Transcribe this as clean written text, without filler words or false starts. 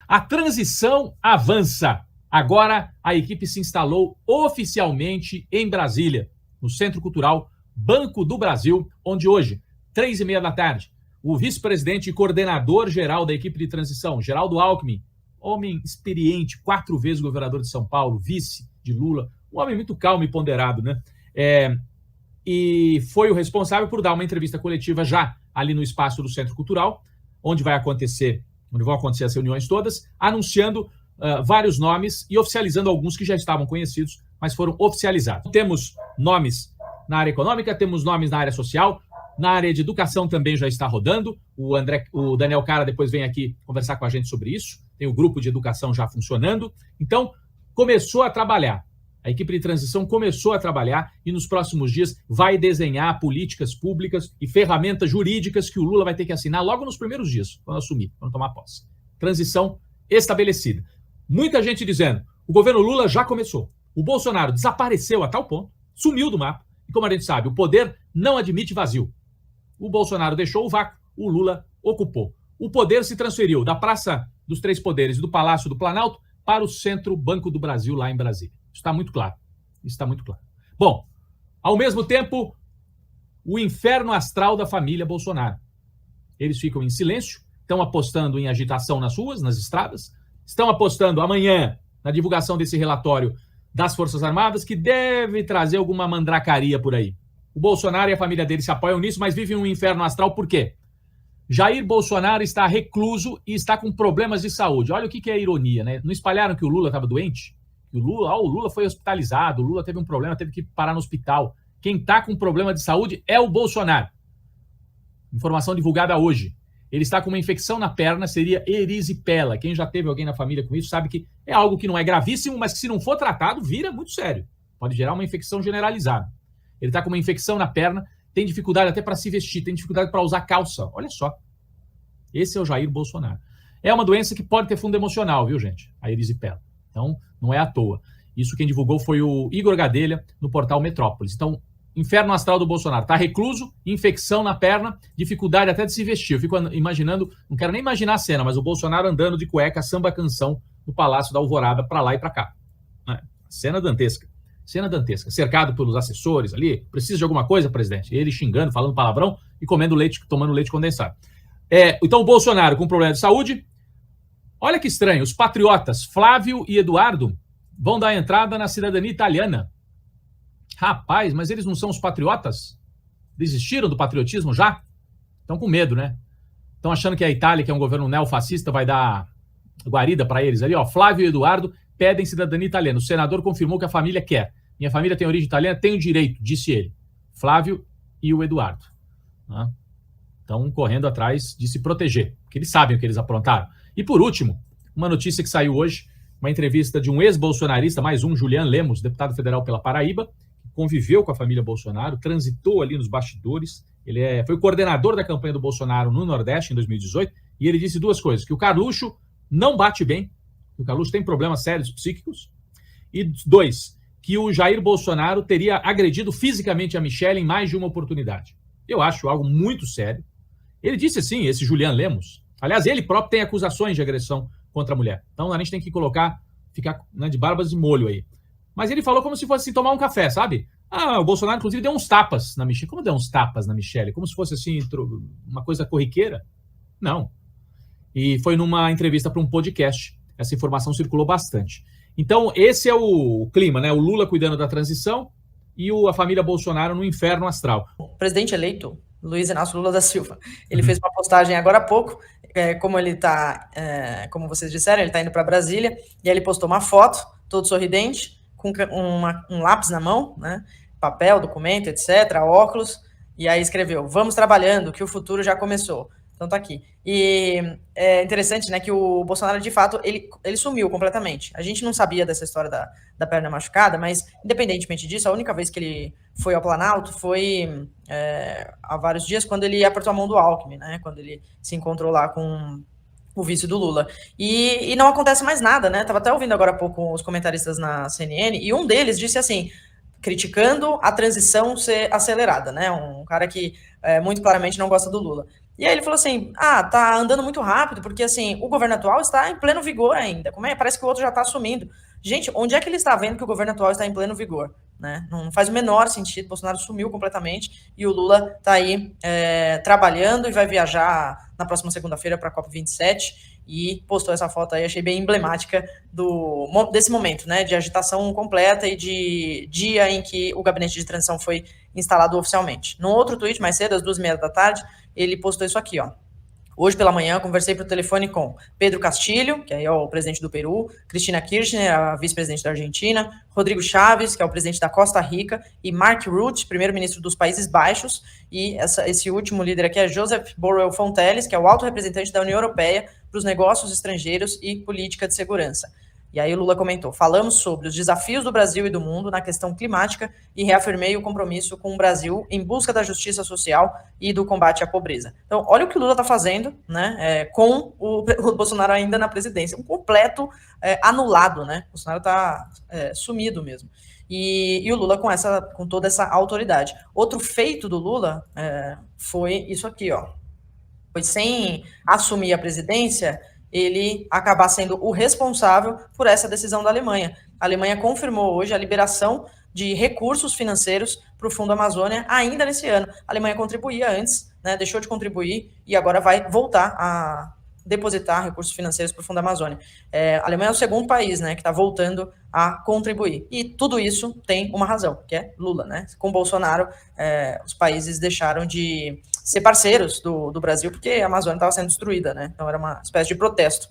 A transição avança. Agora a equipe se instalou oficialmente em Brasília, no Centro Cultural Banco do Brasil, onde hoje, 3h30 da tarde, o vice-presidente e coordenador-geral da equipe de transição, Geraldo Alckmin, homem experiente, 4 vezes governador de São Paulo, vice de Lula, um homem muito calmo e ponderado, né? E foi o responsável por dar uma entrevista coletiva já ali no espaço do Centro Cultural, onde vão acontecer as reuniões todas, anunciando vários nomes e oficializando alguns que já estavam conhecidos, mas foram oficializados. Temos nomes na área econômica, temos nomes na área social, na área de educação também já está rodando. O Daniel Cara depois vem aqui conversar com a gente sobre isso. Tem o grupo de educação já funcionando. Então, começou a trabalhar. A equipe de transição começou a trabalhar e nos próximos dias vai desenhar políticas públicas e ferramentas jurídicas que o Lula vai ter que assinar logo nos primeiros dias, quando assumir, quando tomar posse. Transição estabelecida. Muita gente dizendo, o governo Lula já começou. O Bolsonaro desapareceu a tal ponto, sumiu do mapa. E como a gente sabe, o poder não admite vazio. O Bolsonaro deixou o vácuo, o Lula ocupou. O poder se transferiu da Praça dos Três Poderes e do Palácio do Planalto para o Centro Banco do Brasil, lá em Brasília. Isso está muito claro. Isso está muito claro. Bom, ao mesmo tempo, o inferno astral da família Bolsonaro. Eles ficam em silêncio, estão apostando em agitação nas ruas, nas estradas, estão apostando amanhã na divulgação desse relatório das Forças Armadas, que deve trazer alguma mandracaria por aí. O Bolsonaro e a família dele se apoiam nisso, mas vivem um inferno astral por quê? Jair Bolsonaro está recluso e está com problemas de saúde. Olha o que é a ironia, né? Não espalharam que o Lula estava doente? O Lula foi hospitalizado, o Lula teve um problema, teve que parar no hospital. Quem está com problema de saúde é o Bolsonaro. Informação divulgada hoje. Ele está com uma infecção na perna, seria erisipela. Quem já teve alguém na família com isso sabe que é algo que não é gravíssimo, mas que se não for tratado, vira muito sério. Pode gerar uma infecção generalizada. Ele está com uma infecção na perna, tem dificuldade até para se vestir, tem dificuldade para usar calça. Olha só. Esse é o Jair Bolsonaro. É uma doença que pode ter fundo emocional, viu, gente? A erisipela. Então, não é à toa. Isso quem divulgou foi o Igor Gadelha, no portal Metrópolis. Então, inferno astral do Bolsonaro. Está recluso, infecção na perna, dificuldade até de se vestir. Eu fico imaginando, não quero nem imaginar a cena, mas o Bolsonaro andando de cueca, samba canção, no Palácio da Alvorada, para lá e para cá. Cena dantesca. Cena dantesca. Cercado pelos assessores ali. Precisa de alguma coisa, presidente? Ele xingando, falando palavrão e comendo leite, tomando leite condensado. Então, o Bolsonaro com problema de saúde. Olha que estranho. Os patriotas Flávio e Eduardo vão dar entrada na cidadania italiana. Rapaz, mas eles não são os patriotas? Desistiram do patriotismo já? Estão com medo, né? Estão achando que a Itália, que é um governo neofascista, vai dar guarida para eles ali, ó. Flávio e Eduardo pedem cidadania italiana. O senador confirmou que a família quer. Minha família tem origem italiana, tem o direito, disse ele. Flávio e o Eduardo. Estão correndo atrás de se proteger, porque eles sabem o que eles aprontaram. E por último, uma notícia que saiu hoje, uma entrevista de um ex-bolsonarista, mais um, Julian Lemos, deputado federal pela Paraíba, que conviveu com a família Bolsonaro, transitou ali nos bastidores. Ele foi o coordenador da campanha do Bolsonaro no Nordeste em 2018, e ele disse 2 coisas: que o Carluxo não bate bem, que o Carluxo tem problemas sérios psíquicos, e 2, que o Jair Bolsonaro teria agredido fisicamente a Michelle em mais de uma oportunidade. Eu acho algo muito sério. Ele disse assim, esse Julian Lemos. Aliás, ele próprio tem acusações de agressão contra a mulher. Então a gente tem que ficar de barbas de molho aí. Mas ele falou como se fosse assim, tomar um café, sabe? O Bolsonaro, inclusive, deu uns tapas na Michelle. Como deu uns tapas na Michelle? Como se fosse assim, uma coisa corriqueira? Não. E foi numa entrevista para um podcast. Essa informação circulou bastante. Então, esse é o clima, né? O Lula cuidando da transição e a família Bolsonaro no inferno astral. O presidente eleito, Luiz Inácio Lula da Silva, ele fez uma postagem agora há pouco, como ele está, como vocês disseram, ele está indo para Brasília, e aí ele postou uma foto, todo sorridente, com um lápis na mão, né, papel, documento, etc., óculos, e aí escreveu: vamos trabalhando, que o futuro já começou. Então tá aqui. E é interessante, né, que o Bolsonaro, de fato, ele sumiu completamente. A gente não sabia dessa história da perna machucada, mas, independentemente disso, a única vez que ele foi ao Planalto foi há vários dias, quando ele apertou a mão do Alckmin, né, quando ele se encontrou lá com o vice do Lula. E não acontece mais nada, né? Tava até ouvindo agora há pouco os comentaristas na CNN, e um deles disse assim, criticando a transição ser acelerada, né? Um cara que muito claramente não gosta do Lula. E aí ele falou assim, tá andando muito rápido, porque assim, o governo atual está em pleno vigor ainda. Como é? Parece que o outro já está assumindo. Gente, onde é que ele está vendo que o governo atual está em pleno vigor? Né? Não faz o menor sentido, Bolsonaro sumiu completamente e o Lula está aí trabalhando e vai viajar na próxima segunda-feira para a COP27 e postou essa foto aí, achei bem emblemática desse momento, né, de agitação completa e de dia em que o gabinete de transição foi instalado oficialmente. No outro tweet, mais cedo, às 2h30 da tarde, ele postou isso aqui, ó. Hoje pela manhã, conversei por telefone com Pedro Castilho, que é o presidente do Peru, Cristina Kirchner, a vice-presidente da Argentina, Rodrigo Chaves, que é o presidente da Costa Rica, e Mark Rutte, primeiro-ministro dos Países Baixos, e esse último líder aqui é Joseph Borrell Fontelles, que é o alto representante da União Europeia para os negócios estrangeiros e política de segurança. E aí o Lula comentou, falamos sobre os desafios do Brasil e do mundo na questão climática e reafirmei o compromisso com o Brasil em busca da justiça social e do combate à pobreza. Então, olha o que o Lula está fazendo, né, com o Bolsonaro ainda na presidência, um completo anulado, né, o Bolsonaro está sumido mesmo. E o Lula com toda essa autoridade. Outro feito do Lula foi isso aqui, ó. Foi sem assumir a presidência, ele acabar sendo o responsável por essa decisão da Alemanha. A Alemanha confirmou hoje a liberação de recursos financeiros para o Fundo Amazônia ainda nesse ano. A Alemanha contribuía antes, né, deixou de contribuir e agora vai voltar a depositar recursos financeiros para o Fundo Amazônia. A Alemanha é o segundo país, né, que está voltando a contribuir. E tudo isso tem uma razão, que é Lula, né? Com Bolsonaro, os países deixaram de ser parceiros do Brasil porque a Amazônia estava sendo destruída, né? Então era uma espécie de protesto.